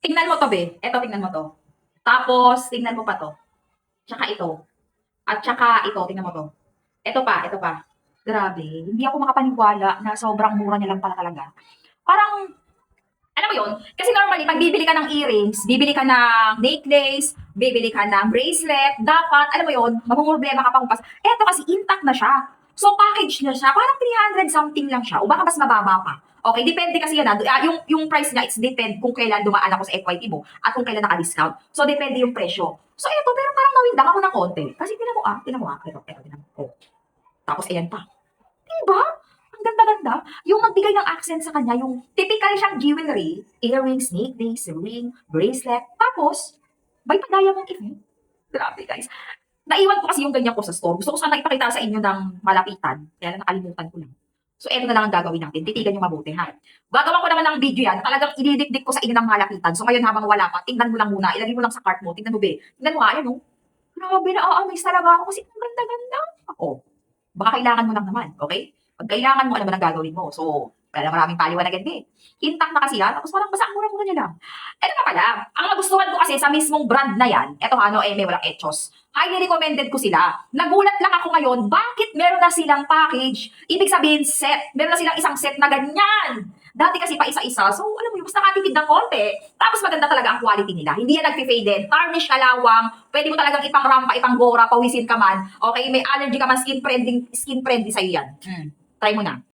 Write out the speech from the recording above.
Tingnan mo 'to, be. Eto, tingnan mo 'to. Tapos, tingnan mo pa 'to. Tsaka ito. At tsaka ito, tingnan mo 'to. Ito pa. Grabe, hindi ako makapaniwala na sobrang mura niya lang pala talaga. Parang, alam mo yun? Kasi normally, pag bibili ka ng earrings, bibili ka ng necklace, bibili ka ng bracelet, dapat, alam mo yun, mamumroblema ka pang pas. Eto kasi intact na siya. So, package na siya. Parang 300 something lang siya. O baka mas mababa pa. Okay, depende kasi yan. Yung price niya, it's depend kung kailan dumaan ako sa FYP mo at kung kailan naka-discount. So, depende yung presyo. So, eto, pero parang nawindang ako ng konti. Kasi tinan mo ito, tinan mo. Oh. Tapos, ayan pa. Diba? Ang ganda-ganda. Yung nagbigay ng accent sa kanya, yung typical siyang jewelry, earrings, necklace, ring, bracelet, tapos, by pa diamond effect. Grabe, guys. Naiwan ko kasi yung ganyan ko sa store. Gusto ko sana ipakita sa inyo ng malapitan. Kaya lang nakalimutan ko lang. So, eto na lang ang gagawin natin. Titigan nyo mabuti, ha? Gagawa ko naman ng video yan. Talagang ididikdik ko sa inyo ng malapitan. So, ngayon habang wala pa, tingnan mo lang muna. Ilagay mo lang sa cart mo. Tingnan mo, be. Tingnan mo nga, ayan, oh. Grabe, na-amaze talaga ako kasi ang ganda-ganda. Oh, baka kailangan mo lang naman, okay? Pag kailangan mo, alam mo nang gagawin mo. So, kaya maraming paliwanagan din. Intact na kasi yan, tapos parang basta ang mura-mura niya lang. Ito na pala, ang nagustuhan ko kasi sa mismong brand na yan, eto ano, may walang etchos. Highly recommended ko sila. Nagulat lang ako ngayon, bakit meron na silang package? Ibig sabihin set. Meron na silang isang set na ganyan. Dati kasi pa isa-isa, so alam mo yun, mas nakatipid ng konti. Tapos maganda talaga ang quality nila. Hindi yan nagpi-faded. Tarnish kalawang, pwede mo talagang ipang rampa, ipang gora, pawisin ka man. Okay, may allergy ka man, skin friendly sa'yo yan. Try mo na.